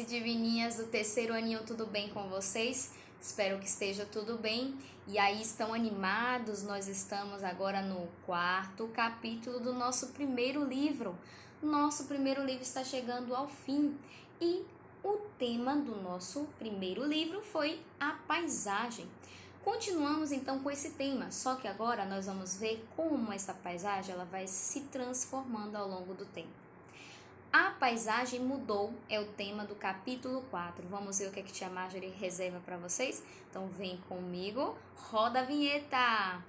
divininhas do terceiro aninho, tudo bem com vocês? Espero que esteja tudo bem. E aí, estão animados? Nós estamos agora no quarto capítulo do nosso primeiro livro. Nosso primeiro livro está chegando ao fim e o tema do nosso primeiro livro foi a paisagem. Continuamos então com esse tema, só que agora nós vamos ver como essa paisagem ela vai se transformando ao longo do tempo. A paisagem mudou é o tema do capítulo 4. Vamos ver o que a tia Marjorie reserva para vocês? Então vem comigo, roda a vinheta!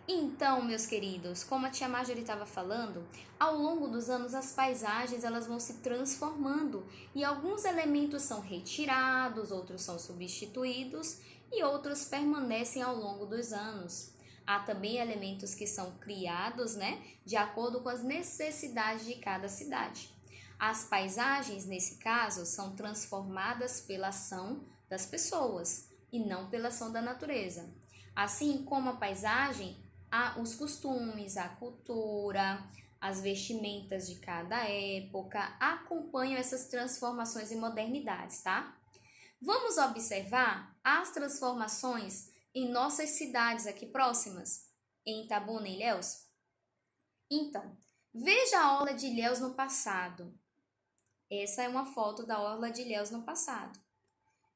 Então, meus queridos, como a tia Marjorie estava falando, ao longo dos anos as paisagens elas vão se transformando e alguns elementos são retirados, outros são substituídos e outros permanecem ao longo dos anos. Há também elementos que são criados, de acordo com as necessidades de cada cidade. As paisagens, nesse caso, são transformadas pela ação das pessoas e não pela ação da natureza. Assim como a paisagem, os costumes, a cultura, as vestimentas de cada época acompanham essas transformações e modernidades, tá? Vamos observar as transformações em nossas cidades aqui próximas, em Itabuna e Ilhéus? Então, veja a Orla de Ilhéus no passado. Essa é uma foto da Orla de Ilhéus no passado.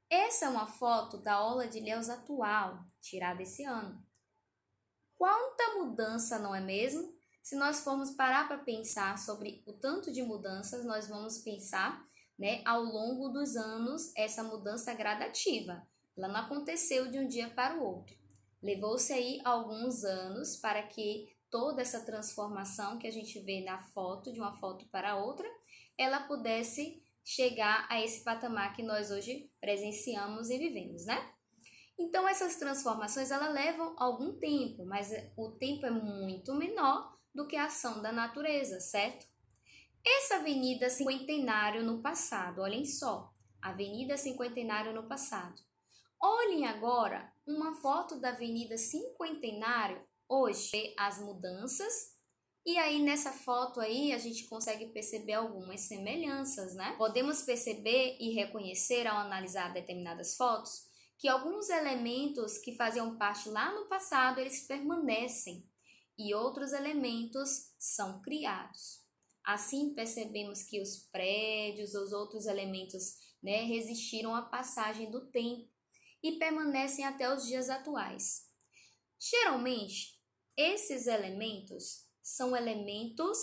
Essa é uma foto da Orla de Ilhéus atual, tirada esse ano. Quanta mudança, não é mesmo? Se nós formos parar para pensar sobre o tanto de mudanças, nós vamos pensar, ao longo dos anos, essa mudança gradativa. Ela não aconteceu de um dia para o outro. Levou-se aí alguns anos para que toda essa transformação que a gente vê na foto, de uma foto para outra, ela pudesse chegar a esse patamar que nós hoje presenciamos e vivemos, Então, essas transformações, elas levam algum tempo, mas o tempo é muito menor do que a ação da natureza, certo? Essa Avenida Cinquentenário no passado, olhem só, Avenida Cinquentenário no passado. Olhem agora uma foto da Avenida Cinquentenário hoje, as mudanças, e aí nessa foto aí a gente consegue perceber algumas semelhanças, Podemos perceber e reconhecer ao analisar determinadas fotos que alguns elementos que faziam parte lá no passado, eles permanecem e outros elementos são criados. Assim, percebemos que os prédios, os outros elementos, resistiram à passagem do tempo e permanecem até os dias atuais. Geralmente, esses elementos são elementos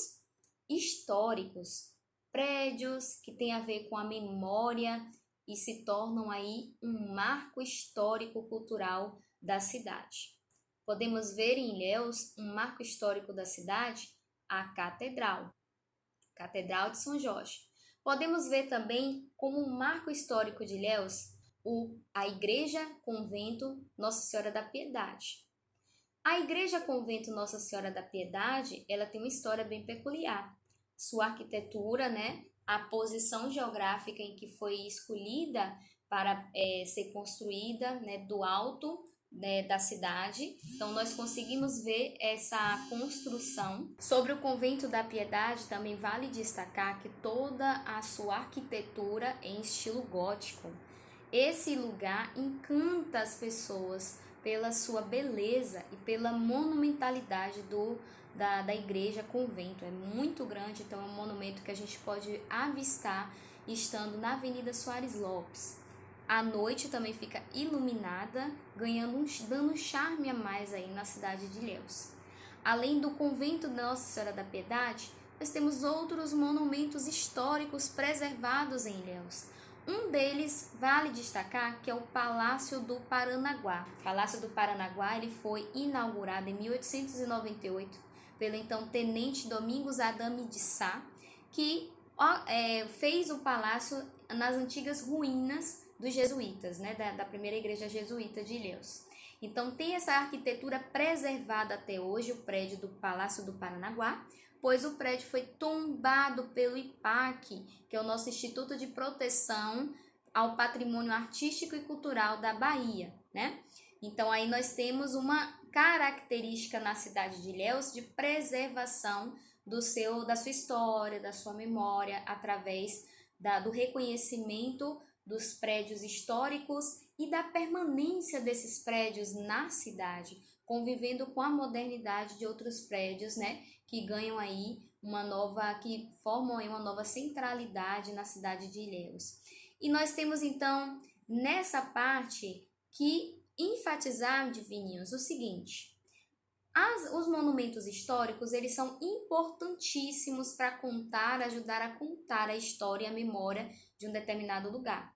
históricos, prédios que têm a ver com a memória e se tornam aí um marco histórico-cultural da cidade. Podemos ver em Ilhéus um marco histórico da cidade, a Catedral de São Jorge. Podemos ver também como um marco histórico de Ilhéus a Igreja Convento Nossa Senhora da Piedade. A Igreja Convento Nossa Senhora da Piedade, ela tem uma história bem peculiar. Sua arquitetura, a posição geográfica em que foi escolhida para ser construída, do alto da cidade. Então, nós conseguimos ver essa construção. Sobre o Convento da Piedade, também vale destacar que toda a sua arquitetura é em estilo gótico. Esse lugar encanta as pessoas pela sua beleza e pela monumentalidade da igreja convento. É muito grande, então é um monumento que a gente pode avistar estando na Avenida Soares Lopes. À noite também fica iluminada, dando um charme a mais aí na cidade de Ilhéus. Além do convento da Nossa Senhora da Piedade, nós temos outros monumentos históricos preservados em Ilhéus. Um deles vale destacar que é o Palácio do Paranaguá. O Palácio do Paranaguá ele foi inaugurado em 1898 pelo então Tenente Domingos Adame de Sá, que fez o palácio nas antigas ruínas dos jesuítas, da primeira igreja jesuíta de Ilhéus. Então tem essa arquitetura preservada até hoje, o prédio do Palácio do Paranaguá, pois o prédio foi tombado pelo IPAC, que é o nosso Instituto de Proteção ao Patrimônio Artístico e Cultural da Bahia, né? Então, aí nós temos uma característica na cidade de Ilhéus de preservação da sua história, da sua memória, através do reconhecimento dos prédios históricos e da permanência desses prédios na cidade, convivendo com a modernidade de outros prédios, né, que ganham aí que formam aí uma nova centralidade na cidade de Ilhéus. E nós temos então nessa parte que enfatizar, divininhos, o seguinte: os monumentos históricos, eles são importantíssimos para ajudar a contar a história e a memória de um determinado lugar.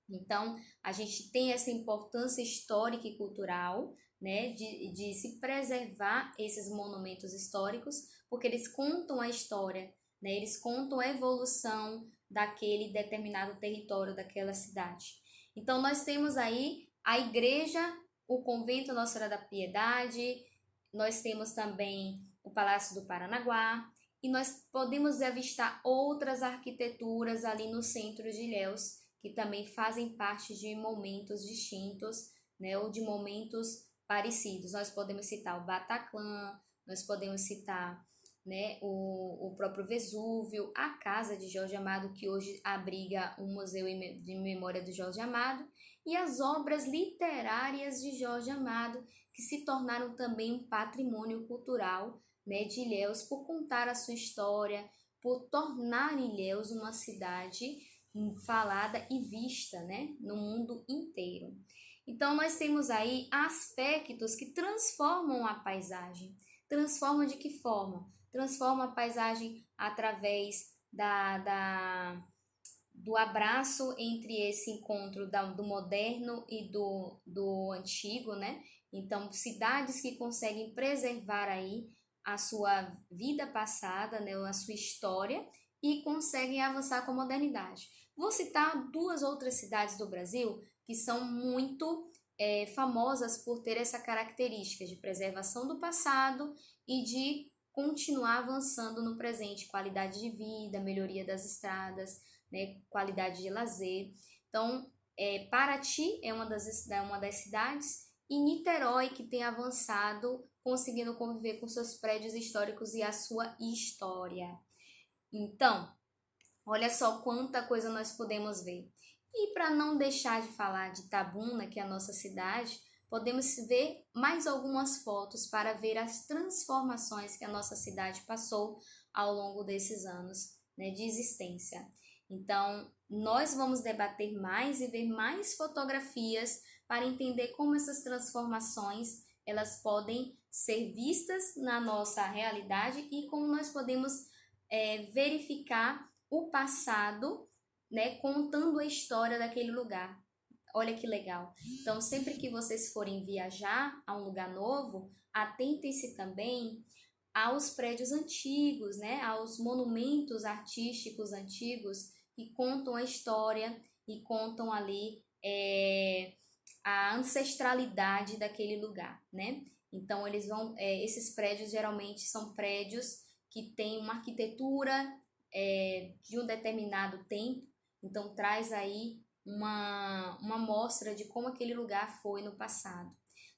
Então, a gente tem essa importância histórica e cultural, né, de se preservar esses monumentos históricos, porque eles contam a história, né, eles contam a evolução daquele determinado território, daquela cidade. Então, nós temos aí a igreja, o convento Nossa Senhora da Piedade, nós temos também o Palácio do Paranaguá, e nós podemos avistar outras arquiteturas ali no centro de Ilhéus, que também fazem parte de momentos distintos, né, ou de momentos parecidos. Nós podemos citar o Bataclan, nós podemos citar, né, o próprio Vesúvio, a casa de Jorge Amado, que hoje abriga um museu de memória do Jorge Amado, e as obras literárias de Jorge Amado, que se tornaram também um patrimônio cultural, né, de Ilhéus, por contar a sua história, por tornar Ilhéus uma cidade falada e vista, né, no mundo inteiro. Então, nós temos aí aspectos que transformam a paisagem. Transformam de que forma? Transforma a paisagem através do abraço entre esse encontro do moderno e do antigo, né? Então, cidades que conseguem preservar aí a sua vida passada, né, a sua história, e conseguem avançar com a modernidade. Vou citar duas outras cidades do Brasil que são muito famosas por ter essa característica de preservação do passado e de continuar avançando no presente, qualidade de vida, melhoria das estradas, né, qualidade de lazer. Então, Paraty é uma das cidades, e Niterói, que tem avançado, conseguindo conviver com seus prédios históricos e a sua história. Então, olha só quanta coisa nós podemos ver. E para não deixar de falar de Itabuna, que é a nossa cidade, podemos ver mais algumas fotos para ver as transformações que a nossa cidade passou ao longo desses anos, né, de existência. Então, nós vamos debater mais e ver mais fotografias para entender como essas transformações elas podem ser vistas na nossa realidade e como nós podemos verificar o passado, né, contando a história daquele lugar. Olha que legal. Então, sempre que vocês forem viajar a um lugar novo, atentem-se também aos prédios antigos, né, aos monumentos artísticos antigos que contam a história e contam ali a ancestralidade daquele lugar, né? Então, esses prédios geralmente são prédios que têm uma arquitetura de um determinado tempo, então traz aí uma amostra de como aquele lugar foi no passado.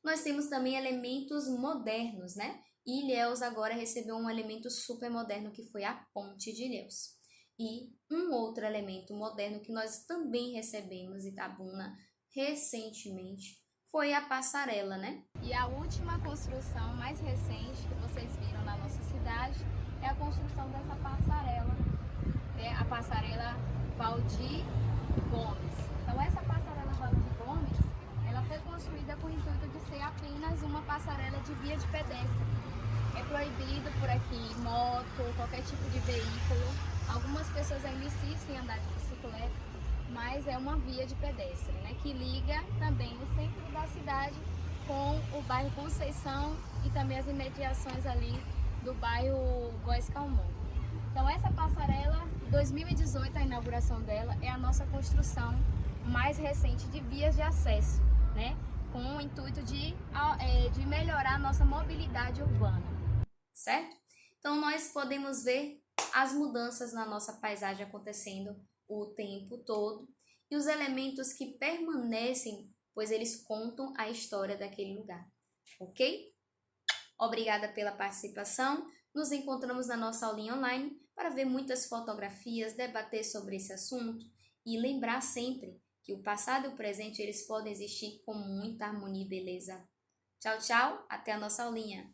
Nós temos também elementos modernos, né? E Ilhéus agora recebeu um elemento super moderno, que foi a Ponte de Ilhéus. E um outro elemento moderno que nós também recebemos em Itabuna recentemente foi a passarela, né? E a última construção mais recente que vocês viram na nossa cidade é a construção dessa passarela, né? A passarela Valdir Gomes. Então, essa passarela Valdir Gomes, ela foi construída com o intuito de ser apenas uma passarela de via de pedestre. É proibido por aqui moto, qualquer tipo de veículo. Algumas pessoas ainda insistem em andar de bicicleta, mas é uma via de pedestre, né, que liga também o centro da cidade com o bairro Conceição e também as imediações ali do bairro Góes Calmon. Então, essa passarela, 2018, a inauguração dela, é a nossa construção mais recente de vias de acesso, né, com o intuito de melhorar a nossa mobilidade urbana, certo? Então, nós podemos ver as mudanças na nossa paisagem acontecendo o tempo todo e os elementos que permanecem, pois eles contam a história daquele lugar, ok? Obrigada pela participação. Nos encontramos na nossa aulinha online para ver muitas fotografias, debater sobre esse assunto e lembrar sempre que o passado e o presente eles podem existir com muita harmonia e beleza. Tchau, tchau. Até a nossa aulinha.